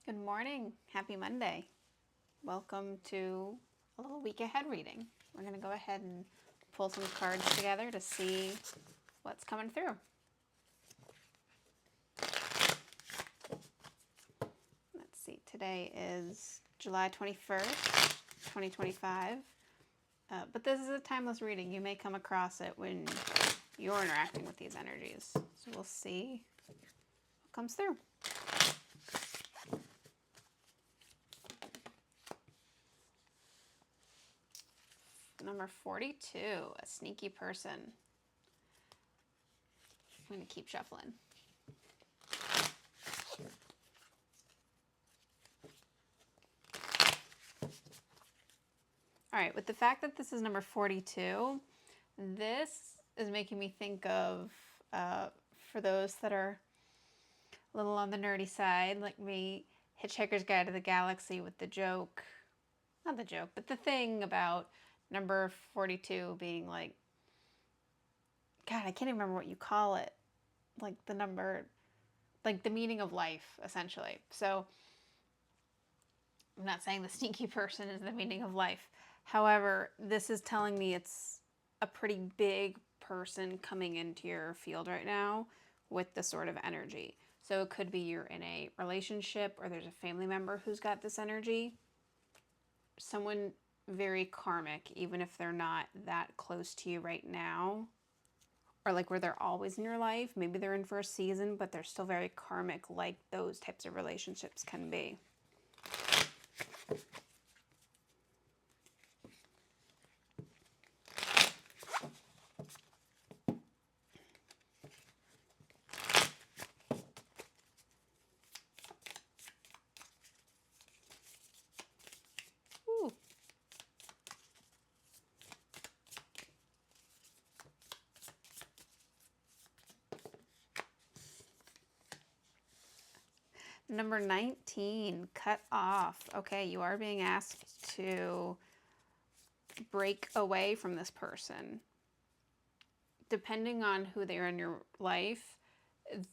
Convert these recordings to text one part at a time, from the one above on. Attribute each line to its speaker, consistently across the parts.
Speaker 1: Good morning. Happy Monday. Welcome to a little week ahead reading. We're going to go ahead and pull some cards together to see what's coming through. Let's see. Today is July 21st, 2025. But this is a timeless reading. You may come across it when you're interacting with these energies. So we'll see what comes through. Number 42, a sneaky person. I'm going to keep shuffling. All right, with the fact that this is number 42, this is making me think of, for those that are a little on the nerdy side, like me, Hitchhiker's Guide to the Galaxy with the joke, not the joke, but the thing about number 42 being like, God, I can't even remember what you call it. Like the number, like the meaning of life, essentially. So I'm not saying the sneaky person is the meaning of life. However, this is telling me it's a pretty big person coming into your field right now with this sort of energy. So it could be you're in a relationship or there's a family member who's got this energy. Someone very karmic, even if they're not that close to you right now, or like where they're always in your life. Maybe they're in for a season, but they're still very karmic, like those types of relationships can be. Ooh. Number 19, cut off. Okay, you are being asked to break away from this person. Depending on who they are in your life,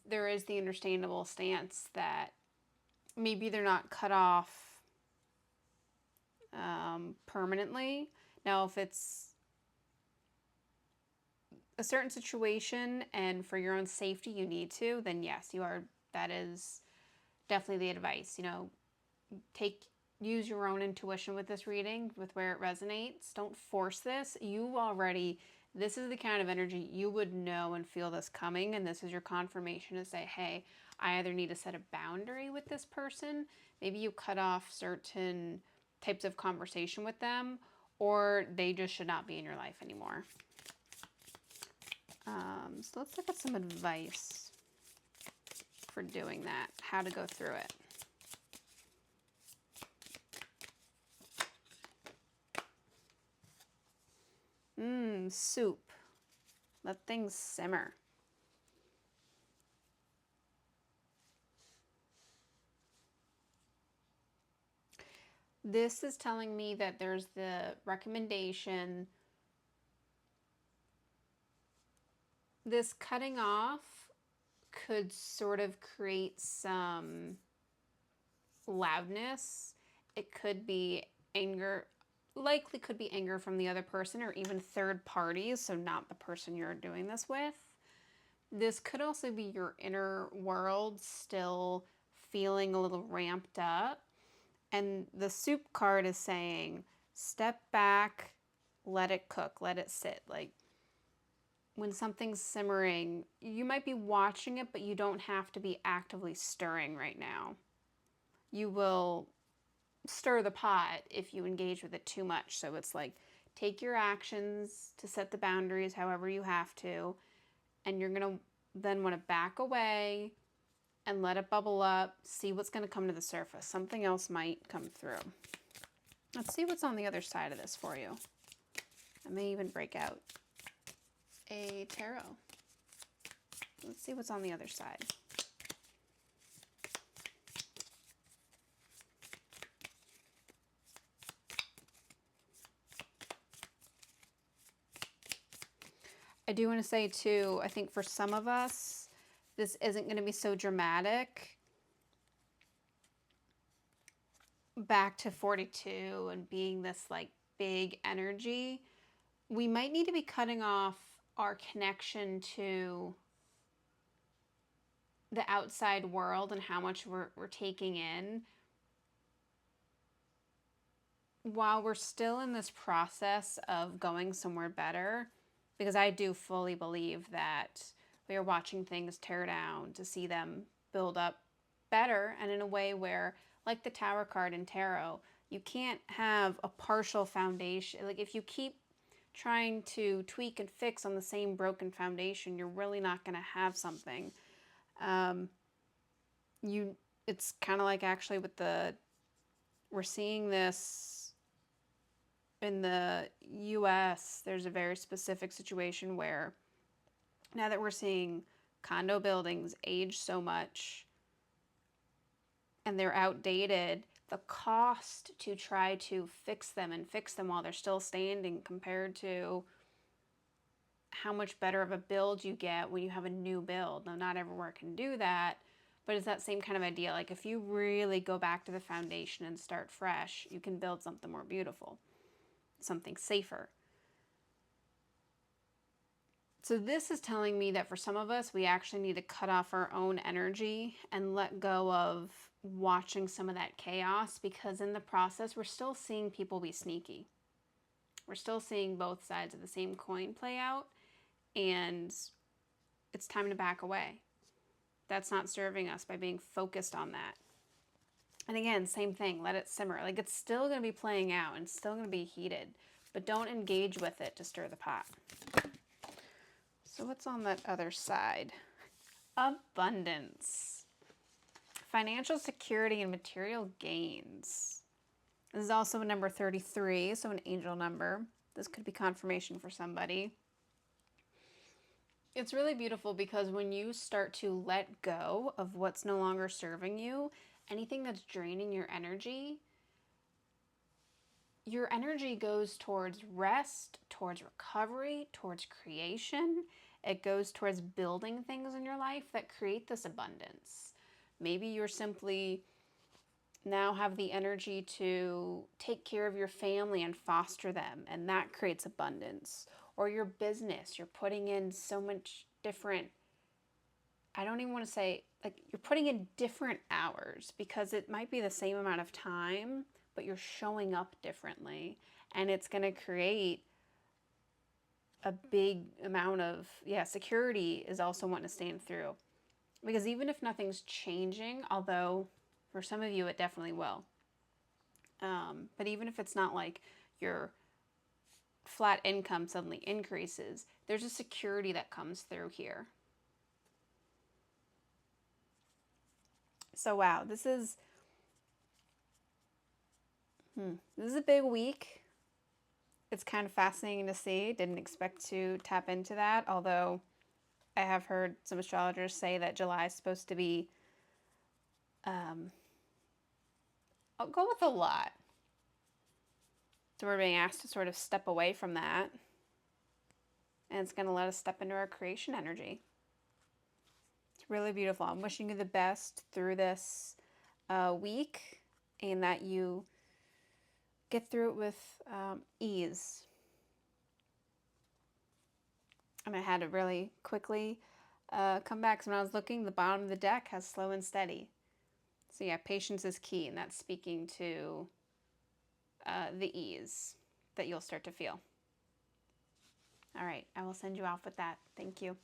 Speaker 1: there is the understandable stance that maybe they're not cut off permanently. Now, if it's a certain situation and for your own safety you need to, then yes, you are. That is definitely the advice. Use your own intuition with this reading, with where it resonates. Don't force this. This is the kind of energy you would know and feel this coming, and this is your confirmation to say, hey, I either need to set a boundary with this person, maybe you cut off certain types of conversation with them, or they just should not be in your life anymore. So let's look at some advice for doing that, how to go through it. Soup. Let things simmer. This is telling me that there's the recommendation. This cutting off could sort of create some loudness. It could be anger, likely could be anger from the other person or even third parties, so not the person you're doing this with. This could also be your inner world still feeling a little ramped up. And the soup card is saying, step back, let it cook, let it sit. Like when something's simmering, you might be watching it, but you don't have to be actively stirring right now. You will stir the pot if you engage with it too much. So it's like, take your actions to set the boundaries however you have to, and you're going to then want to back away and let it bubble up, see what's going to come to the surface. Something else might come through. Let's see what's on the other side of this for you. I may even break out a tarot. Let's see what's on the other side. I do want to say too, I think for some of us, this isn't going to be so dramatic. back to 42 and being this like big energy, we might need to be cutting off our connection to the outside world and how much we're taking in while we're still in this process of going somewhere better, because I do fully believe that we are watching things tear down to see them build up better, and in a way where, like the Tower card in tarot, you can't have a partial foundation. Like if you keep trying to tweak and fix on the same broken foundation, you're really not going to have something. It's kind of like actually with we're seeing this in the US. There's a very specific situation where now that we're seeing condo buildings age so much and they're outdated, the cost to try to fix them and fix them while they're still standing compared to how much better of a build you get when you have a new build. Now, not everywhere can do that, but it's that same kind of idea. Like if you really go back to the foundation and start fresh, you can build something more beautiful, something safer. So this is telling me that for some of us, we actually need to cut off our own energy and let go of watching some of that chaos, because in the process, we're still seeing people be sneaky. We're still seeing both sides of the same coin play out, and it's time to back away. That's not serving us by being focused on that. And again, same thing, let it simmer. Like it's still going to be playing out and still going to be heated, but don't engage with it to stir the pot. So what's on that other side? Abundance. Financial security and material gains. This is also a number 33, so an angel number. This could be confirmation for somebody. It's really beautiful because when you start to let go of what's no longer serving you, anything that's draining your energy goes towards rest, towards recovery, towards creation. It goes towards building things in your life that create this abundance. Maybe you're simply now have the energy to take care of your family and foster them, and that creates abundance. Or your business, you're putting in so much different, I don't even want to say, like you're putting in different hours because it might be the same amount of time, but you're showing up differently, and it's going to create a big amount of, security is also wanting to stand through. Because even if nothing's changing, although for some of you it definitely will, but even if it's not like your flat income suddenly increases, there's a security that comes through here. So wow, this is a big week. It's kind of fascinating to see. Didn't expect to tap into that, although I have heard some astrologers say that July is supposed to be, I'll go with a lot. So we're being asked to sort of step away from that, and it's going to let us step into our creation energy. It's really beautiful. I'm wishing you the best through this week, and that you get through it with ease. And I had to really quickly come back, because when I was looking, the bottom of the deck has slow and steady. So yeah, patience is key, and that's speaking to the ease that you'll start to feel. All right, I will send you off with that. Thank you.